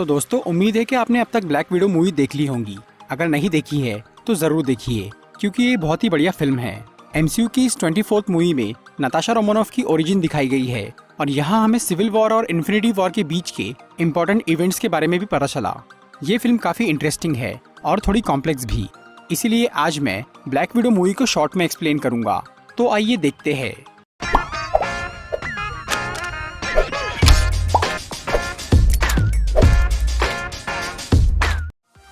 तो दोस्तों उम्मीद है कि आपने अब तक ब्लैक विडो मूवी देख ली होंगी। अगर नहीं देखी है तो जरूर देखिए, क्योंकि ये बहुत ही बढ़िया फिल्म है। एमसीयू की इस 24th मूवी में नताशा रोमानोफ की ओरिजिन दिखाई गई है और यहाँ हमें सिविल वॉर और इन्फिनिटी वॉर के बीच के इम्पोर्टेंट इवेंट्स के बारे में भी पता चला। ये फिल्म काफी इंटरेस्टिंग है और थोड़ी कॉम्प्लेक्स भी, इसीलिए आज मैं ब्लैक विडो मूवी को शॉर्ट में एक्सप्लेन करूंगा। तो आइए देखते हैं।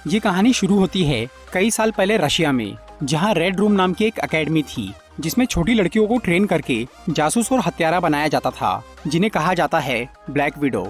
ये कहानी शुरू होती है कई साल पहले रशिया में, जहां रेड रूम नाम की एक एकेडमी थी जिसमें छोटी लड़कियों को ट्रेन करके जासूस और हत्यारा बनाया जाता था, जिन्हें कहा जाता है ब्लैक विडो।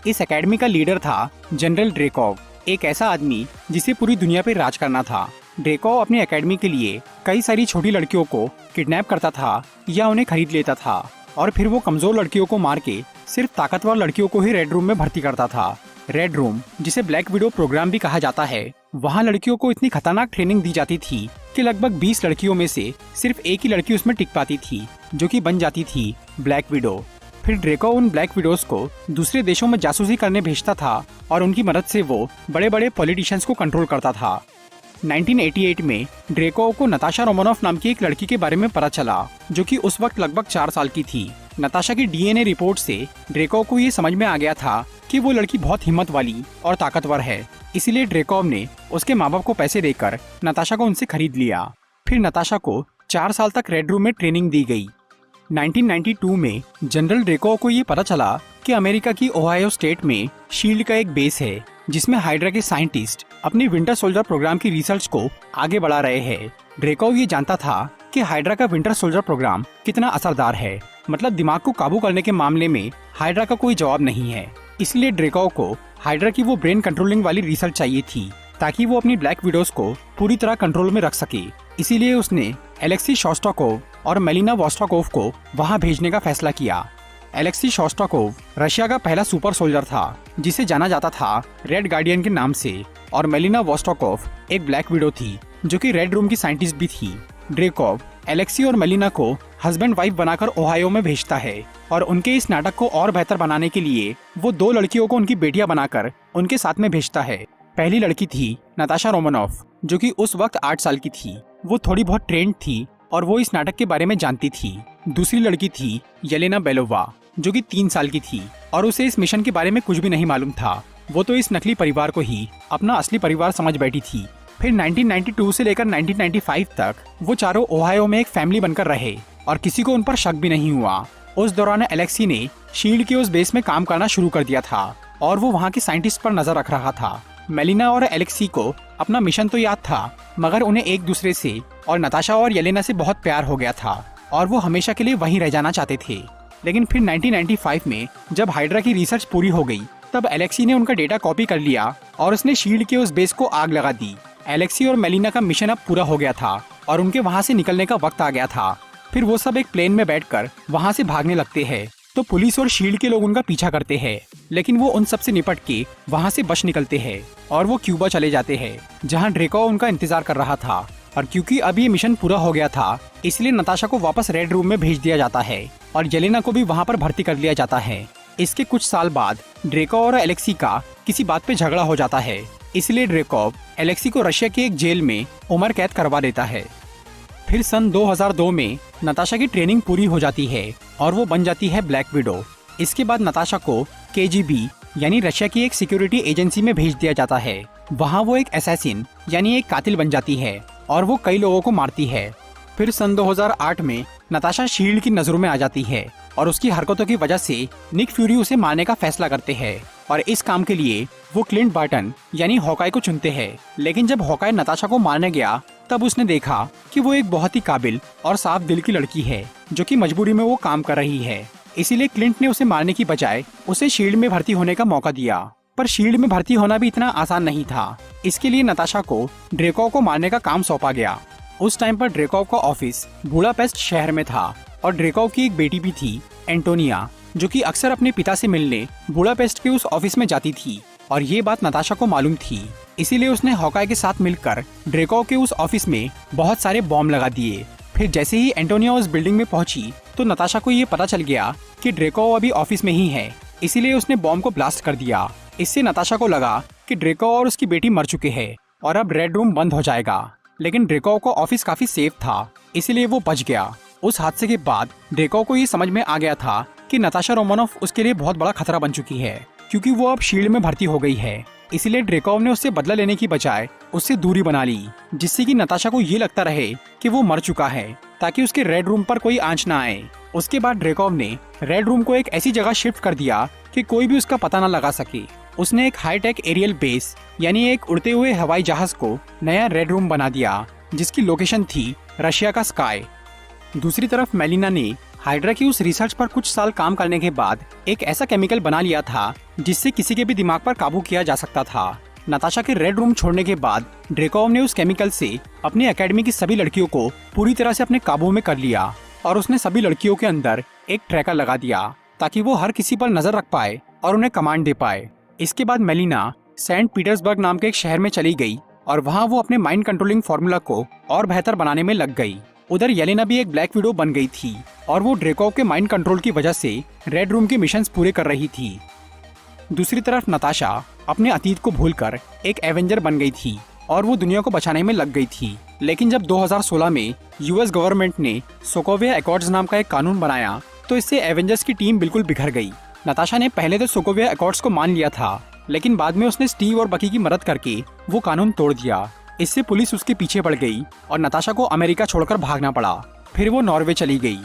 इस एकेडमी का लीडर था जनरल ड्रेकोव, एक ऐसा आदमी जिसे पूरी दुनिया पर राज करना था। ड्रेकोव अपनी एकेडमी के लिए कई सारी छोटी लड़कियों को किडनैप करता था या उन्हें खरीद लेता था और फिर वो कमजोर लड़कियों को मार के सिर्फ ताकतवर लड़कियों को ही रेड रूम में भर्ती करता था। रेड रूम, जिसे ब्लैक विडो प्रोग्राम भी कहा जाता है, वहाँ लड़कियों को इतनी खतरनाक ट्रेनिंग दी जाती थी कि लगभग 20 लड़कियों में से सिर्फ एक ही लड़की उसमें टिक पाती थी, जो कि बन जाती थी ब्लैक विडो। फिर ड्रेको उन ब्लैक विडोज को दूसरे देशों में जासूसी करने भेजता था और उनकी मदद से वो बड़े बड़े पॉलिटिशियंस को कंट्रोल करता था। 1988 में ड्रेको को नताशा रोमानोफ नाम की एक लड़की के बारे में पता चला, जो कि उस वक्त लगभग 4 साल की थी। नताशा की डीएनए रिपोर्ट से ड्रेको को ये समझ में आ गया था कि वो लड़की बहुत हिम्मत वाली और ताकतवर है, इसीलिए ड्रेकोव ने उसके माँ बाप को पैसे देकर नताशा को उनसे खरीद लिया। फिर नताशा को 4 साल तक रेड रूम में ट्रेनिंग दी गई। 1992 में जनरल ड्रेकोव को ये पता चला कि अमेरिका की ओहायो स्टेट में शील्ड का एक बेस है, जिसमें हाइड्रा के साइंटिस्ट अपनी विंटर सोल्जर प्रोग्राम की रिसर्च को आगे बढ़ा रहे हैं। ड्रेकोव ये जानता था कि हाइड्रा का विंटर सोल्जर प्रोग्राम कितना असरदार है, मतलब दिमाग को काबू करने के मामले में हाइड्रा का कोई जवाब नहीं है। इसलिए ड्रेकोव को हाइड्रा की वो ब्रेन कंट्रोलिंग वाली रिसर्च चाहिए थी, ताकि वो अपनी ब्लैक विडोज को पूरी तरह कंट्रोल में रख सके। इसीलिए उसने एलेक्सी शोस्टाकोव और मेलिना वोस्टाकोव को वहाँ भेजने का फैसला किया। एलेक्सी शोस्टाकोव रशिया का पहला सुपर सोल्जर था, जिसे जाना जाता था रेड गार्डियन के नाम से, और मेलिना वोस्टाकोव एक ब्लैक विडो थी, जो कि रेड रूम की साइंटिस्ट भी थी। ड्रेकोव एलेक्सी और मेलिना को हस्बैंड वाइफ बनाकर ओहायो में भेजता है और उनके इस नाटक को और बेहतर बनाने के लिए वो 2 लड़कियों को उनकी बेटियां बनाकर उनके साथ में भेजता है। पहली लड़की थी नताशा रोमानोफ, जो कि उस वक्त 8 साल की थी। वो थोड़ी बहुत ट्रेंड थी और वो इस नाटक के बारे में जानती थी। दूसरी लड़की थी येलेना बेलोवा, जो कि 3 साल की थी और उसे इस मिशन के बारे में कुछ भी नहीं मालूम था। वो तो इस नकली परिवार को ही अपना असली परिवार समझ बैठी थी। फिर 1992 से लेकर 1995 तक वो चारों ओहायो में एक फैमिली बनकर रहे और किसी को उन पर शक भी नहीं हुआ। उस दौरान एलेक्सी ने शील्ड के उस बेस में काम करना शुरू कर दिया था और वो वहाँ के साइंटिस्ट पर नजर रख रहा था। मेलिना और एलेक्सी को अपना मिशन तो याद था, मगर उन्हें एक दूसरे से और नताशा और येलेना से बहुत प्यार हो गया था और वो हमेशा के लिए वहीं रह जाना चाहते थे। लेकिन फिर 1995 में जब हाइड्रा की रिसर्च पूरी हो गई, तब एलेक्सी ने उनका डेटा कॉपी कर लिया और उसने शील्ड के उस बेस को आग लगा दी। एलेक्सी और मेलिना का मिशन अब पूरा हो गया था और उनके वहाँ से निकलने का वक्त आ गया था। फिर वो सब एक प्लेन में बैठकर वहाँ से भागने लगते हैं, तो पुलिस और शील्ड के लोग उनका पीछा करते हैं, लेकिन वो उन सब से निपट के वहाँ से बच निकलते हैं और वो क्यूबा चले जाते हैं, जहाँ ड्रेकोव उनका इंतजार कर रहा था। और क्योंकि अब ये मिशन पूरा हो गया था, इसलिए नताशा को वापस रेड रूम में भेज दिया जाता है और येलेना को भी वहाँ पर भर्ती कर लिया जाता है। इसके कुछ साल बाद ड्रेकोव और एलेक्सी का किसी बात पे झगड़ा हो जाता है, इसलिए ड्रेकोव एलेक्सी को रशिया की एक जेल में उम्र कैद करवा देता है। फिर सन 2002 में नताशा की ट्रेनिंग पूरी हो जाती है और वो बन जाती है ब्लैक विडो। इसके बाद नताशा को केजीबी यानी रशिया की एक सिक्योरिटी एजेंसी में भेज दिया जाता है। वहाँ वो एक असैसिन यानी एक कातिल बन जाती है और वो कई लोगों को मारती है। फिर सन 2008 में नताशा शील्ड की नजरों में आ जाती है और उसकी हरकतों की वजह से निक फ्यूरी उसे मारने का फैसला करते हैं और इस काम के लिए वो क्लिंट बार्टन यानी हॉकाई को चुनते हैं। लेकिन जब हॉकाई नताशा को मारने गया, तब उसने देखा कि वो एक बहुत ही काबिल और साफ दिल की लड़की है, जो कि मजबूरी में वो काम कर रही है। इसीलिए क्लिंट ने उसे मारने की बजाय उसे शील्ड में भर्ती होने का मौका दिया। पर शील्ड में भर्ती होना भी इतना आसान नहीं था। इसके लिए नताशा को ड्रेकोव को मारने का काम सौंपा गया। उस टाइम पर ड्रेकोव का ऑफिस बुडापेस्ट शहर में था और ड्रेकोव की एक बेटी भी थी, एंटोनिया, जो कि अक्सर अपने पिता से मिलने बुडापेस्ट के उस ऑफिस में जाती थी और ये बात नताशा को मालूम थी। इसीलिए उसने हॉकाई के साथ मिलकर ड्रेकोव के उस ऑफिस में बहुत सारे बॉम्ब लगा दिए। फिर जैसे ही एंटोनिया उस बिल्डिंग में पहुंची, तो नताशा को ये पता चल गया कि ड्रेकोव अभी ऑफिस में ही है, इसीलिए उसने बॉम्ब को ब्लास्ट कर दिया। इससे नताशा को लगा कि ड्रेको और उसकी बेटी मर चुके हैं और अब रेड रूम बंद हो जाएगा। लेकिन ड्रेको को ऑफिस काफी सेफ था, इसीलिए वो बच गया। उस हादसे के बाद ड्रेको को ये समझ में आ गया था कि नताशा रोमानोफ उसके लिए बहुत बड़ा खतरा बन चुकी है, क्योंकि वो अब शील्ड में भर्ती हो गई है। इसीलिए ड्रेकोव ने उससे बदला लेने की बजाय उससे दूरी बना ली, जिससे कि नताशा को ये लगता रहे कि वो मर चुका है, ताकि उसके रेड रूम पर कोई आंच ना आए। उसके बाद ड्रेकोव ने रेड रूम को एक ऐसी जगह शिफ्ट कर दिया कि कोई भी उसका पता न लगा सके। उसने एक हाईटेक एरियल बेस यानी एक उड़ते हुए हवाई जहाज को नया रेड रूम बना दिया, जिसकी लोकेशन थी रशिया का स्काई। दूसरी तरफ मेलिना ने हाइड्रा की उस रिसर्च पर कुछ साल काम करने के बाद एक ऐसा केमिकल बना लिया था जिससे किसी के भी दिमाग पर काबू किया जा सकता था। नताशा के रेड रूम छोड़ने के बाद ड्रेकोव ने उस केमिकल से अपनी एकेडमी की सभी लड़कियों को पूरी तरह से अपने काबू में कर लिया और उसने सभी लड़कियों के अंदर एक ट्रैकर लगा दिया ताकि वो हर किसी पर नजर रख पाए और उन्हें कमांड दे पाए। इसके बाद मेलिना सेंट पीटर्सबर्ग नाम के एक शहर में चली गई और वहाँ वो अपने माइंड कंट्रोलिंग फॉर्मूला को और बेहतर बनाने में लग गई। उधर येलेना भी एक ब्लैक विडो बन गई थी और वो ड्रेकोव के माइंड कंट्रोल की वजह से रेड रूम के मिशंस पूरे कर रही थी। दूसरी तरफ नताशा अपने अतीत को भूलकर एक एवेंजर बन गई थी और वो दुनिया को बचाने में लग गई थी। लेकिन जब 2016 में यूएस गवर्नमेंट ने सोकोविया एकॉर्ड्स नाम का एक कानून बनाया तो इससे एवेंजर्स की टीम बिल्कुल बिखर गई। नताशा ने पहले तो सोकोविया एकॉर्ड्स को मान लिया था, लेकिन बाद में उसने स्टीव और बकी की मदद करके वो कानून तोड़ दिया। इससे पुलिस उसके पीछे पड़ गई और नताशा को अमेरिका छोड़कर भागना पड़ा। फिर वो नॉर्वे चली गई।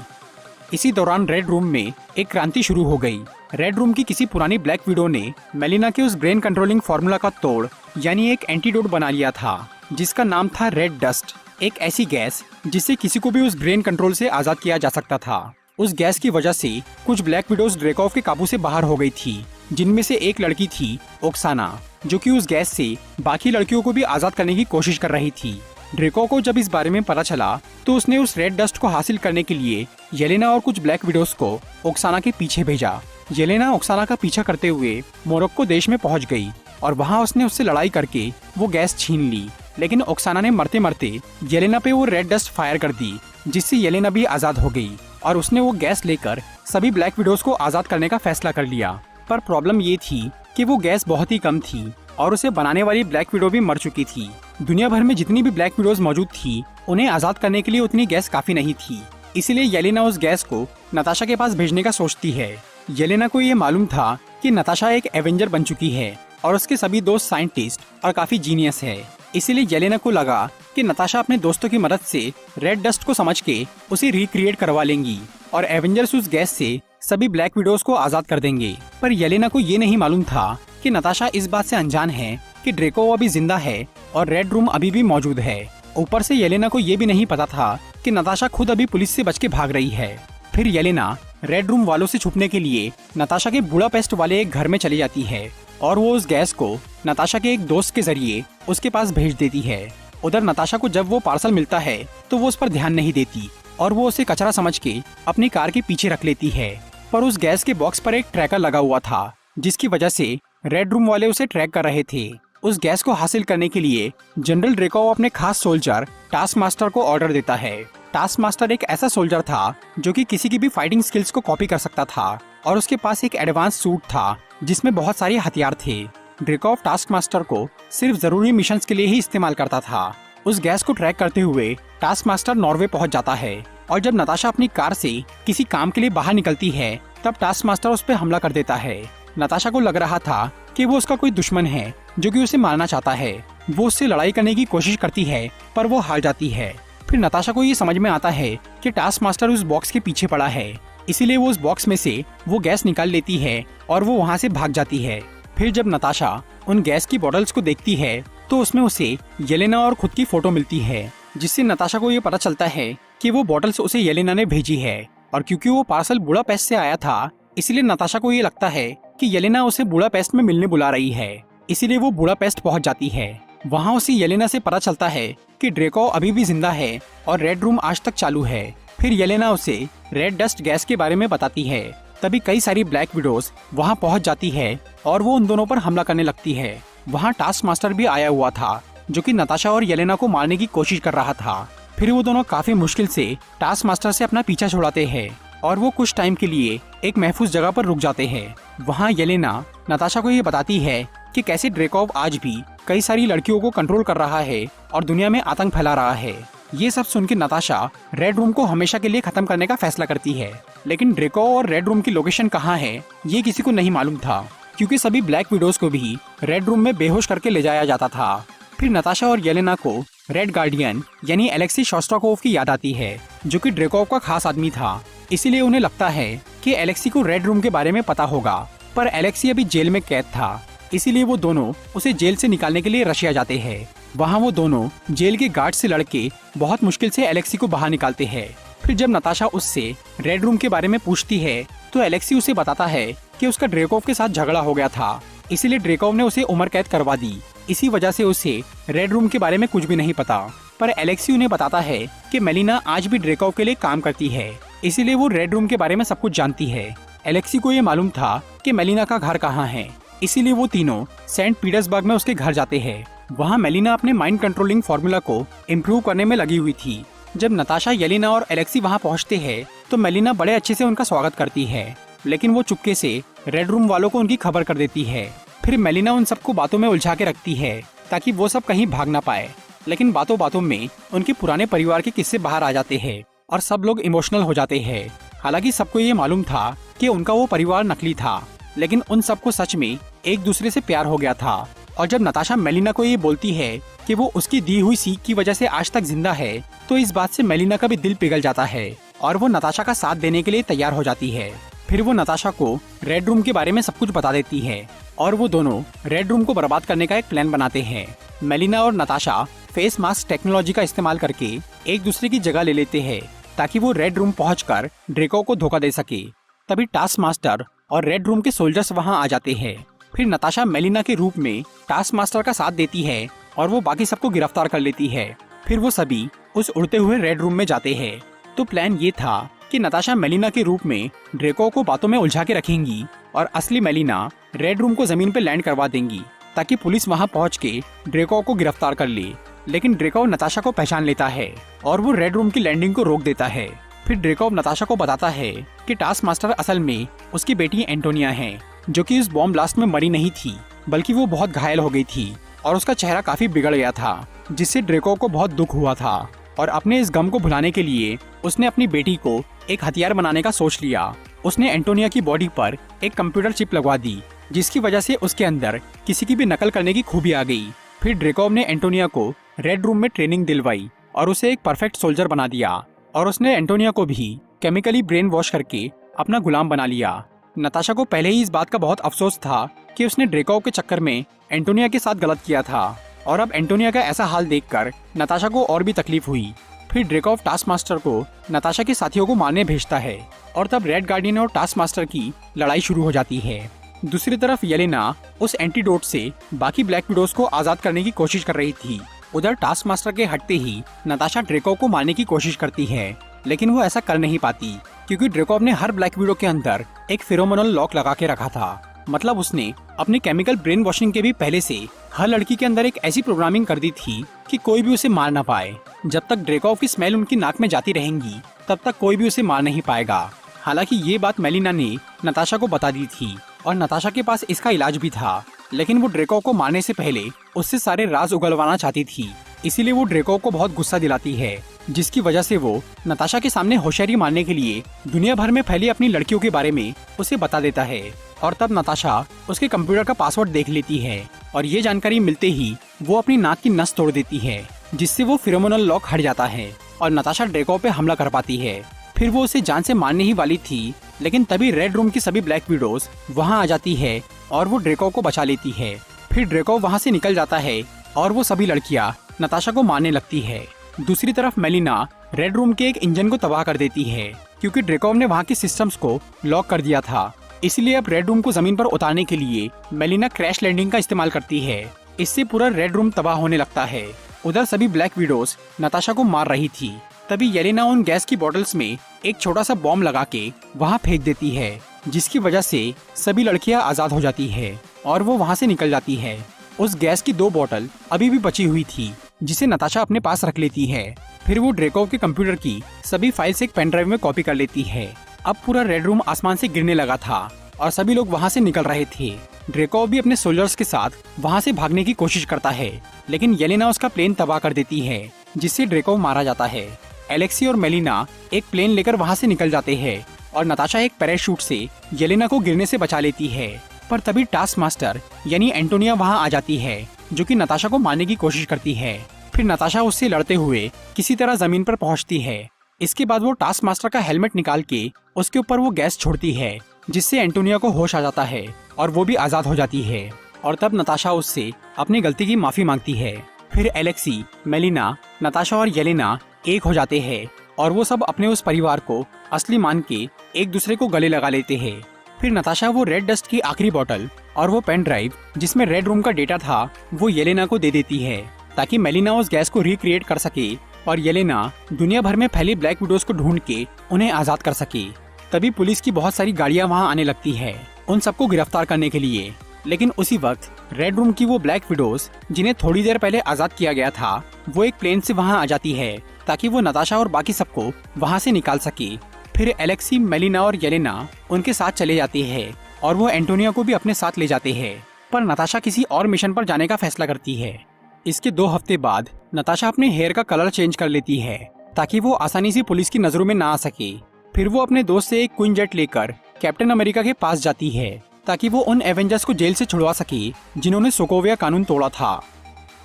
इसी दौरान रेड रूम में एक क्रांति शुरू हो गई। रेड रूम की किसी पुरानी ब्लैक विडो ने मेलिना के उस ब्रेन कंट्रोलिंग फॉर्मूला का तोड़ यानी एक एंटीडोट बना लिया था, जिसका नाम था रेड डस्ट, एक ऐसी गैस जिससे किसी को भी उस ब्रेन कंट्रोल से आजाद किया जा सकता था। उस गैस की वजह से कुछ ब्लैक विडोज ड्रेकोव के काबू से बाहर हो गई थी, जिनमें से एक लड़की थी ओक्साना, जो कि उस गैस से बाकी लड़कियों को भी आजाद करने की कोशिश कर रही थी। ड्रेको को जब इस बारे में पता चला तो उसने उस रेड डस्ट को हासिल करने के लिए येलेना और कुछ ब्लैक विडोज को ओक्साना के पीछे भेजा। येलेना ओक्साना का पीछा करते हुए मोरक्को देश में पहुंच गई और वहां उसने उससे लड़ाई करके वो गैस छीन ली। लेकिन ओक्साना ने मरते मरते येलेना पे वो रेड डस्ट फायर कर दी, जिससे येलेना भी आजाद हो गई और उसने वो गैस लेकर सभी ब्लैक विडोज को आजाद करने का फैसला कर लिया। पर प्रॉब्लम ये थी कि वो गैस बहुत ही कम थी और उसे बनाने वाली ब्लैक विडो भी मर चुकी थी। दुनिया भर में जितनी भी ब्लैक विडोज मौजूद थी, उन्हें आजाद करने के लिए उतनी गैस काफी नहीं थी। इसीलिए येलेना उस गैस को नताशा के पास भेजने का सोचती है। येलेना को ये मालूम था कि नताशा एक एवेंजर बन चुकी है और उसके सभी दोस्त साइंटिस्ट और काफी जीनियस है। इसीलिए येलेना को लगा कि नताशा अपने दोस्तों की मदद से रेड डस्ट को समझ के उसे रिक्रिएट करवा लेंगी और एवेंजर्स उस गैस से सभी ब्लैक विडोज को आजाद कर देंगे। पर येलेना को ये नहीं मालूम था कि नताशा इस बात से अनजान है कि ड्रेको अभी जिंदा है और रेड रूम अभी भी मौजूद है। ऊपर से येलेना को ये भी नहीं पता था कि नताशा खुद अभी पुलिस से बच के भाग रही है। फिर येलेना रेड रूम वालों से छुपने के लिए नताशा के बुडापेस्ट वाले एक घर में चली जाती है और वो उस गैस को नताशा के एक दोस्त के जरिए उसके पास भेज देती है। उधर नताशा को जब वो पार्सल मिलता है तो वो उस पर ध्यान नहीं देती और वो उसे कचरा समझ के अपनी कार के पीछे रख लेती है। पर उस गैस के बॉक्स पर एक ट्रैकर लगा हुआ था, जिसकी वजह से रेड रूम वाले उसे ट्रैक कर रहे थे। उस गैस को हासिल करने के लिए जनरल ड्रेकोव अपने खास सोल्जर टास्क मास्टर को ऑर्डर देता है। टास्क मास्टर एक ऐसा सोल्जर था जो कि किसी की भी फाइटिंग स्किल्स को कॉपी कर सकता था और उसके पास एक एडवांस सूट था जिसमें बहुत सारे हथियार थे। ड्रेकोव टास्क मास्टर को सिर्फ जरूरी मिशंस के लिए ही इस्तेमाल करता था। उस गैस को ट्रैक करते हुए टास्क मास्टर नॉर्वे पहुंच जाता है और जब नताशा अपनी कार से किसी काम के लिए बाहर निकलती है तब टास्क मास्टर उस पर हमला कर देता है। नताशा को लग रहा था कि वो उसका कोई दुश्मन है जो कि उसे मारना चाहता है। वो उससे लड़ाई करने की कोशिश करती है पर वो हार जाती है। फिर नताशा को ये समझ में आता है कि टास्क मास्टर उस बॉक्स के पीछे पड़ा है, इसीलिए वो उस बॉक्स में से वो गैस निकाल लेती है और वो वहाँ से भाग जाती है। फिर जब नताशा उन गैस की बॉटल्स को देखती है तो उसमें उसे येलेना और खुद की फोटो मिलती है, जिससे नताशा को ये पता चलता है कि वो बॉटल्स उसे येलेना ने भेजी है। और क्योंकि वो पार्सल बुडापेस्ट से आया था, इसलिए नताशा को ये लगता है कि येलेना उसे बुडापेस्ट में मिलने बुला रही है। इसीलिए वो बुडापेस्ट पहुंच जाती है। वहाँ उसे येलेना से पता चलता है कि ड्रेको अभी भी जिंदा है और रेड रूम आज तक चालू है। फिर येलेना उसे रेड डस्ट गैस के बारे में बताती है। तभी कई सारी ब्लैक विडोज वहाँ पहुँच जाती है और वो उन दोनों पर हमला करने लगती है। वहाँ टास्क मास्टर भी आया हुआ था जो कि नताशा और येलेना को मारने की कोशिश कर रहा था। फिर वो दोनों काफी मुश्किल से टास्क मास्टर से अपना पीछा छुड़ाते हैं और वो कुछ टाइम के लिए एक महफूज जगह पर रुक जाते हैं। वहाँ येलेना नताशा को ये बताती है कि कैसे ड्रेकोव आज भी कई सारी लड़कियों को कंट्रोल कर रहा है और दुनिया में आतंक फैला रहा है। ये सब सुन के नताशा रेड रूम को हमेशा के लिए खत्म करने का फैसला करती है। लेकिन ड्रेकोव और रेड रूम की लोकेशन कहाँ है ये किसी को नहीं मालूम था, क्योंकि सभी ब्लैक विडोज को भी रेड रूम में बेहोश करके ले जाया जाता था। फिर नताशा और येलेना को रेड गार्डियन यानी एलेक्सी शोस्टाकोव की याद आती है, जो कि ड्रेकोव का खास आदमी था। इसीलिए उन्हें लगता है कि एलेक्सी को रेड रूम के बारे में पता होगा, पर एलेक्सी अभी जेल में कैद था। इसीलिए वो दोनों उसे जेल से निकालने के लिए रशिया जाते हैं। वहाँ वो दोनों जेल के गार्ड से लड़के बहुत मुश्किल से एलेक्सी को बाहर निकालते हैं। फिर जब नताशा उससे रेड रूम के बारे में पूछती है तो एलेक्सी उसे बताता है कि उसका ड्रेकोव के साथ झगड़ा हो गया था, इसीलिए ड्रेकोव ने उसे उम्र कैद करवा दी। इसी वजह से उसे रेड रूम के बारे में कुछ भी नहीं पता। पर एलेक्सी उन्हें बताता है कि मेलिना आज भी ड्रेकोव के लिए काम करती है, इसीलिए वो रेड रूम के बारे में सब कुछ जानती है। एलेक्सी को ये मालूम था कि मेलिना का घर कहाँ है, इसीलिए वो तीनों सेंट पीटर्सबर्ग में उसके घर जाते हैं। वहाँ मेलिना अपने माइंड कंट्रोलिंग फॉर्मूला को इम्प्रूव करने में लगी हुई थी। जब नताशा, येलेना और एलेक्सी वहाँ पहुँचते हैं तो मेलिना बड़े अच्छे से उनका स्वागत करती है, लेकिन वो चुपके से रेड रूम वालों को उनकी खबर कर देती है। फिर मेलिना उन सबको बातों में उलझा के रखती है ताकि वो सब कहीं भाग ना पाए। लेकिन बातों बातों में उनके पुराने परिवार के किस्से बाहर आ जाते हैं और सब लोग इमोशनल हो जाते हैं। हालांकि सबको ये मालूम था कि उनका वो परिवार नकली था, लेकिन उन सबको सच में एक दूसरे से प्यार हो गया था। और जब नताशा मेलिना को ये बोलती है कि वो उसकी दी हुई सीख की वजह से आज तक जिंदा है, तो इस बात से मेलिना का भी दिल पिघल जाता है और वो नताशा का साथ देने के लिए तैयार हो जाती है। फिर वो नताशा को रेड रूम के बारे में सब कुछ बता देती है और वो दोनों रेड रूम को बर्बाद करने का एक प्लान बनाते हैं। मेलिना और नताशा फेस मास्क टेक्नोलॉजी का इस्तेमाल करके एक दूसरे की जगह ले लेते हैं ताकि वो रेड रूम पहुंचकर ड्रेकोव को धोखा दे सके। तभी टास्क मास्टर और रेड रूम के सोल्जर्स वहां आ जाते हैं। फिर नताशा मेलिना के रूप में टास्क मास्टर का साथ देती है और वो बाकी सबको गिरफ्तार कर लेती है। फिर वो सभी उस उड़ते हुए रेड रूम में जाते हैं। तो प्लान ये था कि नताशा मेलिना के रूप में ड्रेकोव को बातों में उलझा के रखेंगी और असली मेलिना रेड रूम को जमीन पर लैंड करवा देंगी ताकि पुलिस वहां पहुंच के ड्रेकोव को गिरफ्तार कर ले। लेकिन ड्रेकोव नताशा को पहचान लेता है और वो रेड रूम की लैंडिंग को रोक देता है। फिर ड्रेकोव नताशा को बताता है कि टास्क मास्टर असल में उसकी बेटी एंटोनिया है, जो कि उस बॉम्ब ब्लास्ट में मरी नहीं थी, बल्कि वो बहुत घायल हो गई थी और उसका चेहरा काफी बिगड़ गया था, जिससे ड्रेकोव को बहुत दुख हुआ था। और अपने इस गम को भुलाने के लिए उसने अपनी बेटी को एक हथियार बनाने का सोच लिया। उसने एंटोनिया की बॉडी पर एक कंप्यूटर चिप लगवा दी, जिसकी वजह से उसके अंदर किसी की भी नकल करने की खूबी आ गई। फिर ड्रेकोव ने एंटोनिया को रेड रूम में ट्रेनिंग दिलवाई और उसे एक परफेक्ट सोल्जर बना दिया और उसने एंटोनिया को भी केमिकली ब्रेन वॉश करके अपना गुलाम बना लिया। नताशा को पहले ही इस बात का बहुत अफसोस था कि उसने ड्रेकोव के चक्कर में एंटोनिया के साथ गलत किया था और अब एंटोनिया का ऐसा हाल देखकर नताशा को और भी तकलीफ हुई। फिर ड्रेकोव टास्क मास्टर को नताशा के साथियों को मारने भेजता है और तब रेड गार्डियन और टास्क मास्टर की लड़ाई शुरू हो जाती है। दूसरी तरफ येलेना उस एंटीडोट से बाकी ब्लैक विडोज को आजाद करने की कोशिश कर रही थी। उधर टास्क मास्टर के हटते ही नताशा ड्रेकोव को मारने की कोशिश करती है, लेकिन वो ऐसा कर नहीं पाती क्योंकि ड्रेकोव ने हर ब्लैक विडो के अंदर एक फेरोमोनल लॉक लगा के रखा था। मतलब उसने अपनी केमिकल ब्रेन वॉशिंग के भी पहले से हर लड़की के अंदर एक ऐसी प्रोग्रामिंग कर दी थी कि कोई भी उसे मार ना पाए। जब तक ड्रेकोव की स्मेल उनकी नाक में जाती रहेंगी तब तक कोई भी उसे मार नहीं पाएगा। हालांकि ये बात मेलिना ने नताशा को बता दी थी और नताशा के पास इसका इलाज भी था, लेकिन वो ड्रेकोव को मारने से पहले उससे सारे राज उगलवाना चाहती थी। इसीलिए वो ड्रेकोव को बहुत गुस्सा दिलाती है, जिसकी वजह से वो नताशा के सामने होशियारी मारने के लिए दुनिया भर में फैली अपनी लड़कियों के बारे में उसे बता देता है। और तब नताशा उसके कंप्यूटर का पासवर्ड देख लेती है और ये जानकारी मिलते ही वो अपनी नाक की नस तोड़ देती है, जिससे वो फेरोमोनल लॉक हट जाता है और नताशा ड्रेकोव पे हमला कर पाती है। फिर वो उसे जान से मारने ही वाली थी, लेकिन तभी रेड रूम की सभी ब्लैक विडोज वहाँ आ जाती है और वो ड्रेकोव को बचा लेती है। फिर ड्रेकोव वहाँ से निकल जाता है और वो सभी लड़कियाँ नताशा को मारने लगती है। दूसरी तरफ मेलिना रेड रूम के एक इंजन को तबाह कर देती है क्योंकि ड्रेकोव ने वहाँ के सिस्टम्स को लॉक कर दिया था। इसलिए अब रेड रूम को जमीन पर उतारने के लिए मेलिना क्रैश लैंडिंग का इस्तेमाल करती है। इससे पूरा रेड रूम तबाह होने लगता है। उधर सभी ब्लैक विडोज नताशा को मार रही थी। तभी येलेना उन गैस की बोतल्स में एक छोटा सा बॉम्ब लगा के वहाँ फेंक देती है, जिसकी वजह से सभी लड़कियाँ आजाद हो जाती है और वो वहाँ से निकल जाती है। उस गैस की 2 बोतल अभी भी बची हुई थी, जिसे नताशा अपने पास रख लेती है। फिर वो ड्रेकोव के कंप्यूटर की सभी फाइल्स एक पेन ड्राइव में कॉपी कर लेती है। अब पूरा रेड रूम आसमान से गिरने लगा था और सभी लोग वहाँ से निकल रहे थे। ड्रेको भी अपने सोल्जर्स के साथ वहाँ से भागने की कोशिश करता है, लेकिन येलेना उसका प्लेन तबाह कर देती है, जिससे ड्रेको मारा जाता है। एलेक्सी और मेलिना एक प्लेन लेकर वहाँ से निकल जाते हैं और नताशा एक पैराशूट से येलेना को गिरने से बचा लेती है। पर तभी टास्क मास्टर यानी एंटोनिया वहाँ आ जाती है, जो कि नताशा को मारने की कोशिश करती है। फिर नताशा उससे लड़ते हुए किसी तरह जमीन पर पहुँचती है। इसके बाद वो टास्क मास्टर का हेलमेट निकाल के उसके ऊपर वो गैस छोड़ती है, जिससे एंटोनिया को होश आ जाता है और वो भी आजाद हो जाती है। और तब नताशा उससे अपनी गलती की माफी मांगती है। फिर एलेक्सी, मेलिना, नताशा और येलेना एक हो जाते हैं और वो सब अपने उस परिवार को असली मान के एक दूसरे को गले लगा लेते हैं। फिर नताशा वो रेड डस्ट की आखिरी बोतल और वो पेन ड्राइव जिसमें रेड रूम का डेटा था वो येलेना को दे देती है, ताकि मेलिना उस गैस को रिक्रिएट कर सके और येलेना दुनिया भर में फैली ब्लैक विडोज को ढूंढ के उन्हें आजाद कर सके। तभी पुलिस की बहुत सारी गाड़ियां वहां आने लगती है उन सबको गिरफ्तार करने के लिए। लेकिन उसी वक्त रेड रूम की वो ब्लैक विडोज जिन्हें थोड़ी देर पहले आजाद किया गया था, वो एक प्लेन से वहां आ जाती है, ताकि वो नताशा और बाकी सबको वहां से निकाल सके। फिर एलेक्सी, मेलिना और येलेना उनके साथ चले जाते हैं और वो एंटोनिया को भी अपने साथ ले जाते हैं। पर नताशा किसी और मिशन पर जाने का फैसला करती है। इसके 2 हफ्ते बाद नताशा अपने हेयर का कलर चेंज कर लेती है, ताकि वो आसानी से पुलिस की नजरों में ना आ सके। फिर वो अपने दोस्त से एक क्वीन जेट लेकर कैप्टन अमेरिका के पास जाती है, ताकि वो उन एवेंजर्स को जेल से छुड़वा सके जिन्होंने सोकोविया कानून तोड़ा था।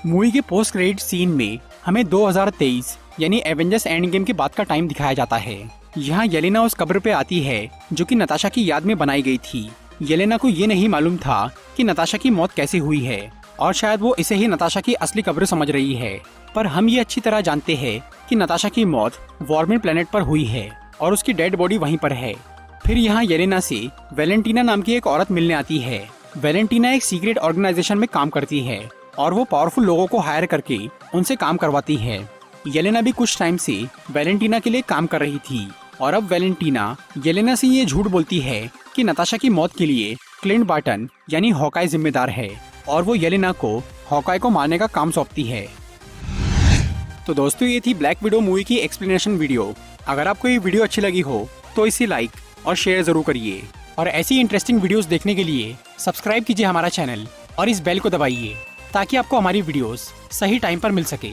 मूवी के पोस्ट क्रेडिट सीन में हमें 2023 यानी एवेंजर्स एंड गेम के बाद का टाइम दिखाया जाता है। यहाँ येलेना उस कब्र पे आती है जो कि नताशा की याद में बनाई गई थी। येलेना को ये नहीं मालूम था कि नताशा की मौत कैसे हुई है और शायद वो इसे ही नताशा की असली कब्र समझ रही है। पर हम ये अच्छी तरह जानते हैं कि नताशा की मौत वॉर्मिन प्लेनेट पर हुई है और उसकी डेड बॉडी वहीं पर है। फिर यहाँ येलेना से वैलेंटीना नाम की एक औरत मिलने आती है। वैलेंटीना एक सीक्रेट ऑर्गेनाइजेशन में काम करती है और वो पावरफुल लोगों को हायर करके उनसे काम करवाती है। येलेना भी कुछ टाइम से वैलेंटीना के लिए काम कर रही थी और अब वैलेंटीना येलेना से ये झूठ बोलती है कि नताशा की मौत के लिए क्लिंट बार्टन यानी हॉकाई जिम्मेदार है और वो येलेना को हॉकाई को मारने का काम सौंपती है। तो दोस्तों, ये थी ब्लैक विडो मूवी की एक्सप्लेनेशन वीडियो। अगर आपको ये वीडियो अच्छी लगी हो तो इसे लाइक और शेयर जरूर करिए और ऐसी इंटरेस्टिंग वीडियोस देखने के लिए सब्सक्राइब कीजिए हमारा चैनल और इस बेल को दबाइए ताकि आपको हमारी वीडियोस सही टाइम पर मिल सके।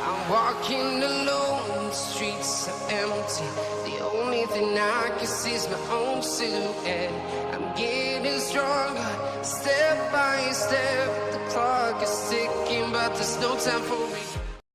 I'm walking alone, the streets are empty. The only thing I can see is my own silhouette. I'm getting stronger, step by step. The clock is ticking, but there's no time for me.